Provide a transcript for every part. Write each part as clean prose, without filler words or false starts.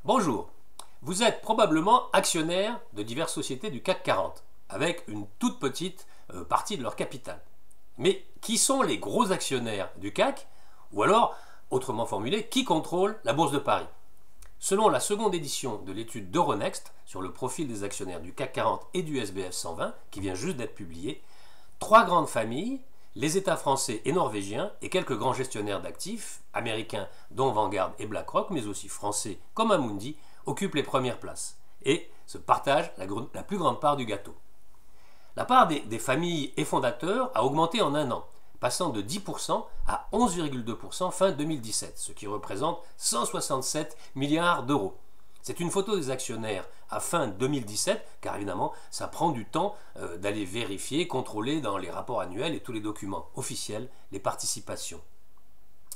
Bonjour, vous êtes probablement actionnaire de diverses sociétés du CAC 40, avec une toute petite partie de leur capital. Mais qui sont les gros actionnaires du CAC? Ou alors, autrement formulé, qui contrôle la Bourse de Paris? Selon la seconde édition de l'étude d'Euronext sur le profil des actionnaires du CAC 40 et du SBF 120, qui vient juste d'être publiée, trois grandes familles, les États français et norvégiens et quelques grands gestionnaires d'actifs, américains dont Vanguard et BlackRock, mais aussi français comme Amundi, occupent les premières places et se partagent la plus grande part du gâteau. La part des familles et fondateurs a augmenté en un an, passant de 10% à 11,2% fin 2017, ce qui représente 167 milliards d'euros. C'est une photo des actionnaires à fin 2017, car évidemment, ça prend du temps d'aller vérifier, contrôler dans les rapports annuels et tous les documents officiels les participations.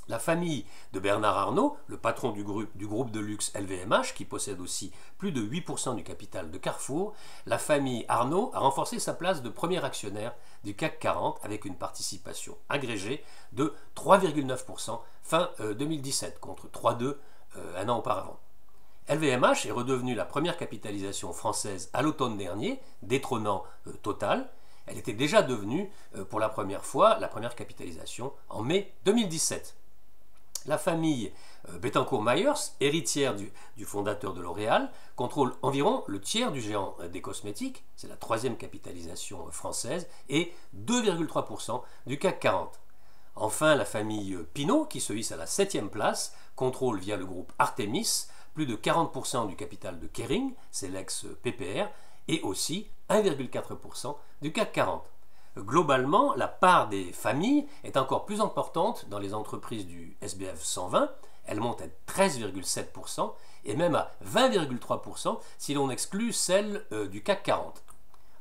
La famille de Bernard Arnault, le patron du groupe de luxe LVMH, qui possède aussi plus de 8% du capital de Carrefour, la famille Arnault a renforcé sa place de premier actionnaire du CAC 40 avec une participation agrégée de 3,9% fin 2017 contre 3,2% un an auparavant. LVMH est redevenue la première capitalisation française à l'automne dernier, détrônant Total. Elle était déjà devenue pour la première fois la première capitalisation en mai 2017. La famille Bettencourt-Meyers, héritière du fondateur de L'Oréal, contrôle environ le tiers du géant des cosmétiques, c'est la troisième capitalisation française, et 2,3% du CAC 40. Enfin, la famille Pinault, qui se hisse à la 7e place, contrôle via le groupe Artemis plus de 40% du capital de Kering, c'est l'ex-PPR, et aussi 1,4% du CAC 40. Globalement, la part des familles est encore plus importante dans les entreprises du SBF 120, elle monte à 13,7% et même à 20,3% si l'on exclut celle du CAC 40.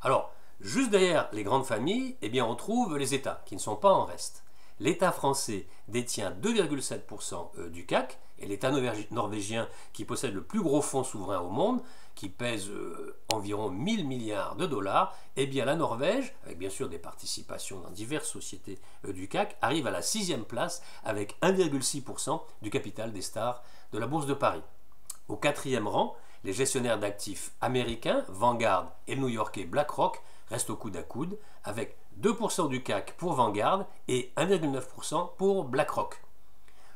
Alors, juste derrière les grandes familles, eh bien, on trouve les États qui ne sont pas en reste. L'État français détient 2,7% du CAC et l'État norvégien qui possède le plus gros fonds souverain au monde, qui pèse environ 1000 milliards de dollars, eh bien la Norvège, avec bien sûr des participations dans diverses sociétés du CAC, arrive à la 6e place avec 1,6% du capital des stars de la Bourse de Paris. Au 4e rang, les gestionnaires d'actifs américains, Vanguard et le new-yorkais BlackRock, restent au coude à coude, avec 2% du CAC pour Vanguard et 1,9% pour BlackRock.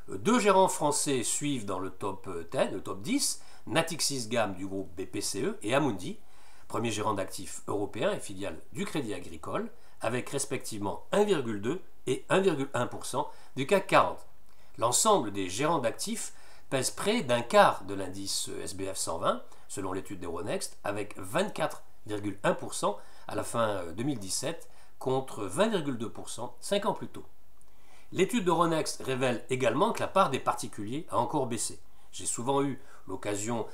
Deux gérants français suivent dans le top 10, le top 10, Natixis GAM du groupe BPCE et Amundi, premier gérant d'actifs européen et filiale du Crédit Agricole, avec respectivement 1,2 et 1,1% du CAC 40. L'ensemble des gérants d'actifs pèse près d'un quart de l'indice SBF 120, selon l'étude d'Euronext, avec 24,1% à la fin 2017 contre 20,2% 5 ans plus tôt. L'étude d'Euronext révèle également que la part des particuliers a encore baissé. J'ai souvent eu l'occasion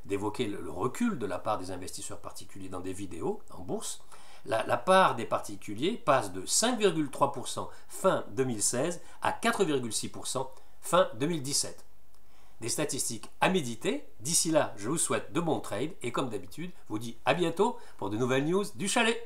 d'évoquer le recul de la part des investisseurs particuliers dans des vidéos en bourse. La part des particuliers passe de 5,3% fin 2016 à 4,6% fin 2017. Des statistiques à méditer. D'ici là, je vous souhaite de bons trades et comme d'habitude, je vous dis à bientôt pour de nouvelles news du chalet.